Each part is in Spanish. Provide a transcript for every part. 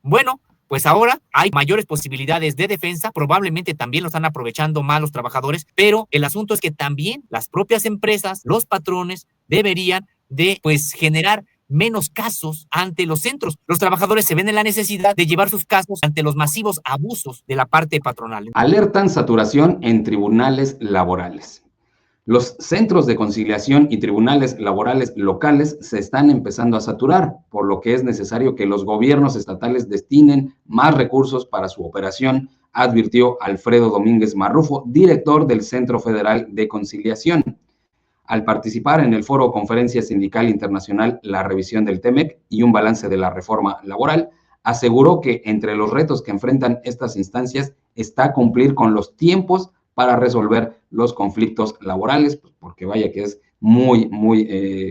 Bueno, pues ahora hay mayores posibilidades de defensa, probablemente también lo están aprovechando mal los trabajadores, pero el asunto es que también las propias empresas, los patrones, deberían de pues generar menos casos ante los centros. Los trabajadores se ven en la necesidad de llevar sus casos ante los masivos abusos de la parte patronal. Alertan saturación en tribunales laborales. Los centros de conciliación y tribunales laborales locales se están empezando a saturar, por lo que es necesario que los gobiernos estatales destinen más recursos para su operación, advirtió Alfredo Domínguez Marrufo, director del Centro Federal de Conciliación. Al participar en el Foro Conferencia Sindical Internacional La Revisión del TEMEC y un balance de la reforma laboral, aseguró que entre los retos que enfrentan estas instancias está cumplir con los tiempos para resolver los conflictos laborales, porque vaya que es muy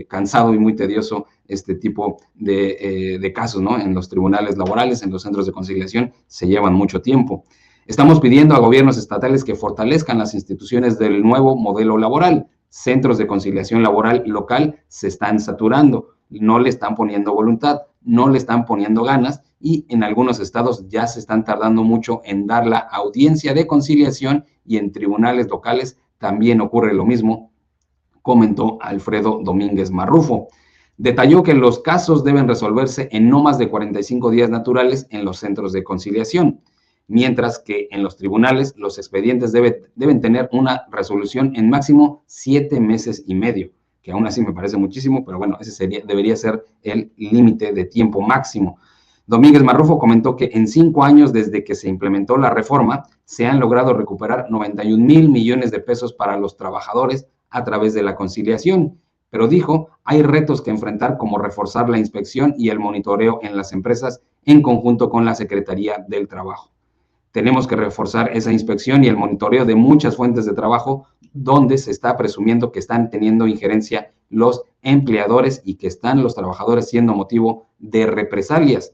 cansado y muy tedioso este tipo de casos, ¿no? En los tribunales laborales, en los centros de conciliación, se llevan mucho tiempo. Estamos pidiendo a gobiernos estatales que fortalezcan las instituciones del nuevo modelo laboral. Centros de conciliación laboral local se están saturando, no le están poniendo voluntad, no le están poniendo ganas y en algunos estados ya se están tardando mucho en dar la audiencia de conciliación y en tribunales locales también ocurre lo mismo, comentó Alfredo Domínguez Marrufo. Detalló que los casos deben resolverse en no más de 45 días naturales en los centros de conciliación, mientras que en los tribunales los expedientes deben tener una resolución en máximo 7 meses y medio, que aún así me parece muchísimo, pero bueno, ese debería ser el límite de tiempo máximo. Domínguez Marrufo comentó que en 5 años desde que se implementó la reforma, se han logrado recuperar 91,000 millones de pesos para los trabajadores a través de la conciliación, pero dijo, hay retos que enfrentar como reforzar la inspección y el monitoreo en las empresas en conjunto con la Secretaría del Trabajo. Tenemos que reforzar esa inspección y el monitoreo de muchas fuentes de trabajo donde se está presumiendo que están teniendo injerencia los empleadores y que están los trabajadores siendo motivo de represalias.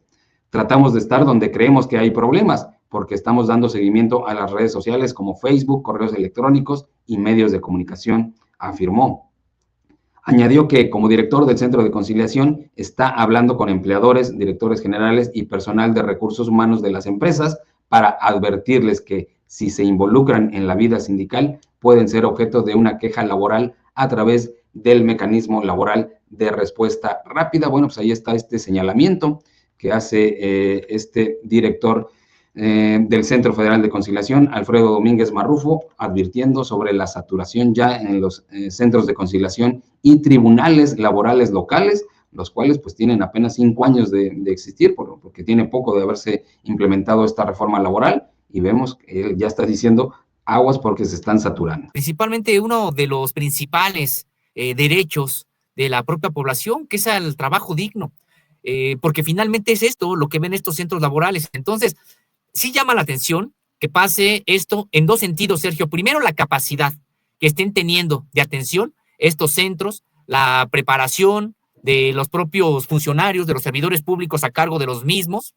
Tratamos de estar donde creemos que hay problemas, porque estamos dando seguimiento a las redes sociales como Facebook, correos electrónicos y medios de comunicación, afirmó. Añadió que como director del Centro de Conciliación está hablando con empleadores, directores generales y personal de recursos humanos de las empresas para advertirles que si se involucran en la vida sindical pueden ser objeto de una queja laboral a través del mecanismo laboral de respuesta rápida. Bueno, pues ahí está este señalamiento que hace este director del Centro Federal de Conciliación, Alfredo Domínguez Marrufo, advirtiendo sobre la saturación ya en los centros de conciliación y tribunales laborales locales, los cuales pues tienen apenas 5 años de existir, porque tiene poco de haberse implementado esta reforma laboral, y vemos que él ya está diciendo aguas porque se están saturando. Principalmente uno de los principales derechos de la propia población, que es el trabajo digno, porque finalmente es esto lo que ven estos centros laborales. Entonces, sí llama la atención que pase esto en 2 sentidos, Sergio. Primero, la capacidad que estén teniendo de atención estos centros, la preparación de los propios funcionarios, de los servidores públicos a cargo de los mismos,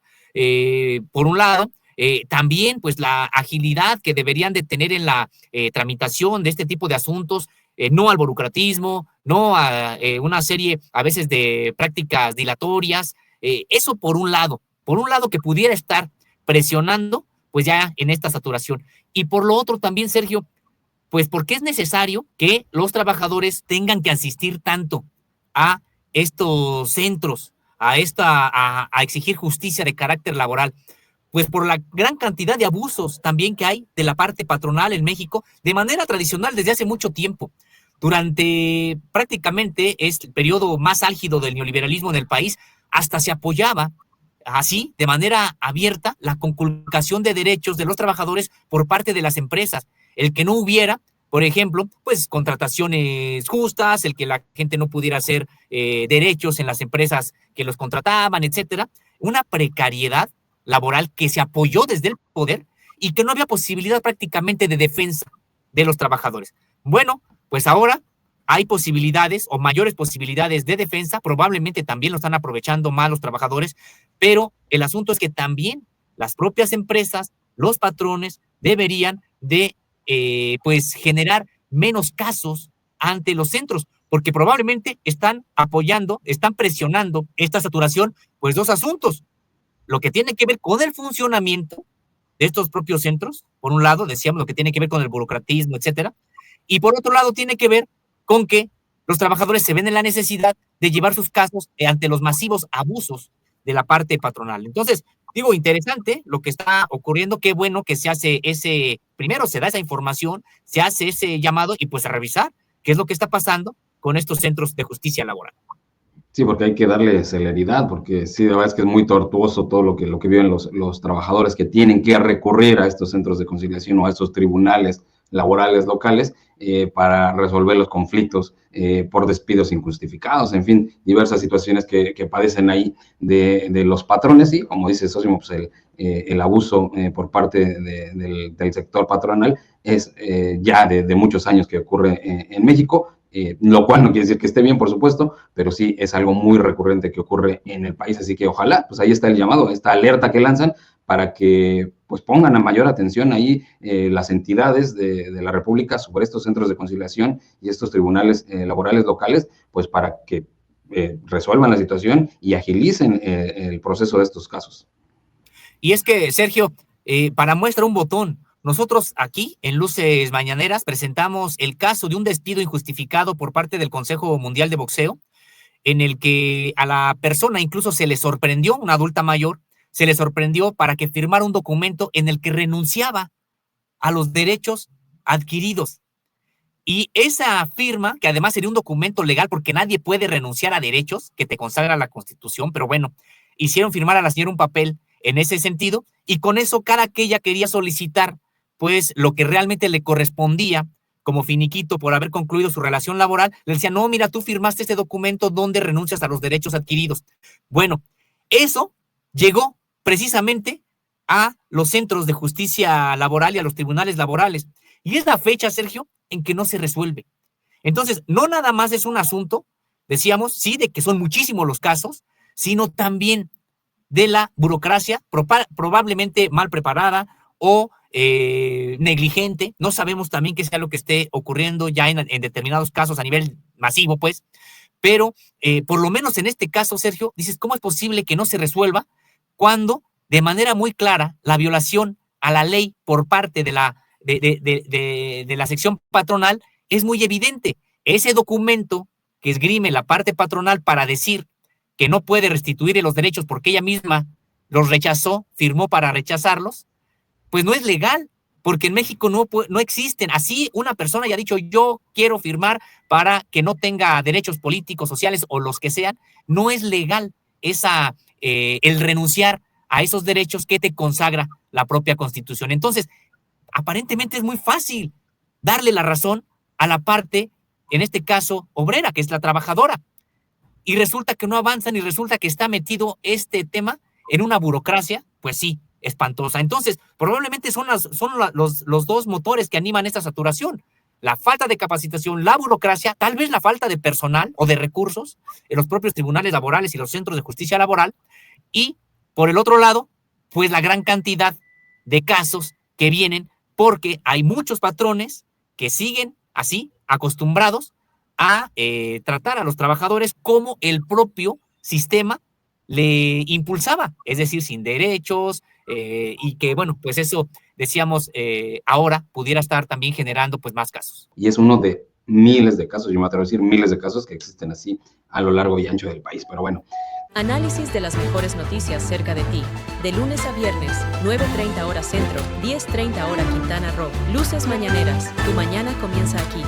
por un lado. También, pues, la agilidad que deberían de tener en la tramitación de este tipo de asuntos, no al burocratismo, no a una serie a veces de prácticas dilatorias. Eso por un lado que pudiera estar presionando pues ya en esta saturación. Y por lo otro también, Sergio, pues porque es necesario que los trabajadores tengan que asistir tanto a estos centros, a exigir justicia de carácter laboral, pues por la gran cantidad de abusos también que hay de la parte patronal en México de manera tradicional desde hace mucho tiempo. Durante prácticamente el periodo más álgido del neoliberalismo en el país, hasta se apoyaba así, de manera abierta, la conculcación de derechos de los trabajadores por parte de las empresas. El que no hubiera, por ejemplo, pues contrataciones justas, el que la gente no pudiera hacer derechos en las empresas que los contrataban, etcétera. Una precariedad laboral que se apoyó desde el poder y que no había posibilidad prácticamente de defensa de los trabajadores. Bueno, pues ahora hay posibilidades o mayores posibilidades de defensa, probablemente también lo están aprovechando mal los trabajadores, pero el asunto es que también las propias empresas, los patrones, deberían de pues generar menos casos ante los centros, porque probablemente están apoyando, están presionando esta saturación, pues 2 asuntos. lo que tiene que ver con el funcionamiento de estos propios centros, por un lado, decíamos lo que tiene que ver con el burocratismo, etcétera, y por otro lado tiene que ver con que los trabajadores se ven en la necesidad de llevar sus casos ante los masivos abusos de la parte patronal. Entonces, digo, interesante lo que está ocurriendo, qué bueno que se hace primero se da esa información, se hace ese llamado y pues a revisar qué es lo que está pasando con estos centros de justicia laboral. Sí, porque hay que darle celeridad, porque sí, la verdad es que es muy tortuoso todo lo que viven los trabajadores que tienen que recurrir a estos centros de conciliación o a estos tribunales laborales locales para resolver los conflictos por despidos injustificados, en fin, diversas situaciones que padecen ahí de los patrones y, como dice Sosimo, pues el abuso por parte del sector patronal es ya de muchos años que ocurre en México. Lo cual no quiere decir que esté bien, por supuesto, pero sí es algo muy recurrente que ocurre en el país, así que ojalá, pues ahí está el llamado, esta alerta que lanzan para que pues pongan a mayor atención ahí las entidades de la República sobre estos centros de conciliación y estos tribunales laborales locales, pues para que resuelvan la situación y agilicen el proceso de estos casos. Y es que, Sergio, para muestra un botón, nosotros aquí, en Luces Mañaneras, presentamos el caso de un despido injustificado por parte del Consejo Mundial de Boxeo, en el que a la persona incluso se le sorprendió, una adulta mayor, se le sorprendió para que firmara un documento en el que renunciaba a los derechos adquiridos. Y esa firma, que además sería un documento legal porque nadie puede renunciar a derechos que te consagra la Constitución, pero bueno, hicieron firmar a la señora un papel en ese sentido y con eso cada que ella quería solicitar pues lo que realmente le correspondía como finiquito por haber concluido su relación laboral, le decía, no, mira, tú firmaste este documento donde renuncias a los derechos adquiridos. Bueno, eso llegó precisamente a los centros de justicia laboral y a los tribunales laborales. Y es la fecha, Sergio, en que no se resuelve. Entonces, no nada más es un asunto, decíamos, sí, de que son muchísimos los casos, sino también de la burocracia probablemente mal preparada o negligente. No sabemos también qué sea lo que esté ocurriendo ya en determinados casos a nivel masivo, pues, pero por lo menos en este caso, Sergio, dices, ¿cómo es posible que no se resuelva cuando de manera muy clara la violación a la ley por parte de la sección patronal es muy evidente? Ese documento que esgrime la parte patronal para decir que no puede restituir los derechos porque ella misma los rechazó, firmó para rechazarlos, pues no es legal, porque en México no existen. Así una persona haya dicho, yo quiero firmar para que no tenga derechos políticos, sociales o los que sean, no es legal el renunciar a esos derechos que te consagra la propia Constitución. Entonces, aparentemente es muy fácil darle la razón a la parte, en este caso, obrera, que es la trabajadora. Y resulta que no avanzan y resulta que está metido este tema en una burocracia, pues sí, espantosa. Entonces, probablemente son los dos motores que animan esta saturación. La falta de capacitación, la burocracia, tal vez la falta de personal o de recursos en los propios tribunales laborales y los centros de justicia laboral. Y, por el otro lado, pues la gran cantidad de casos que vienen porque hay muchos patrones que siguen así, acostumbrados a tratar a los trabajadores como el propio sistema le impulsaba, es decir, sin derechos, y que, bueno, pues eso, decíamos, ahora pudiera estar también generando pues más casos. Y es uno de miles de casos, yo me atrevo a decir miles de casos que existen así a lo largo y ancho del país, pero bueno. Análisis de las mejores noticias cerca de ti, de lunes a viernes, 9:30 hora Centro, 10:30 hora Quintana Roo. Luces Mañaneras, tu mañana comienza aquí.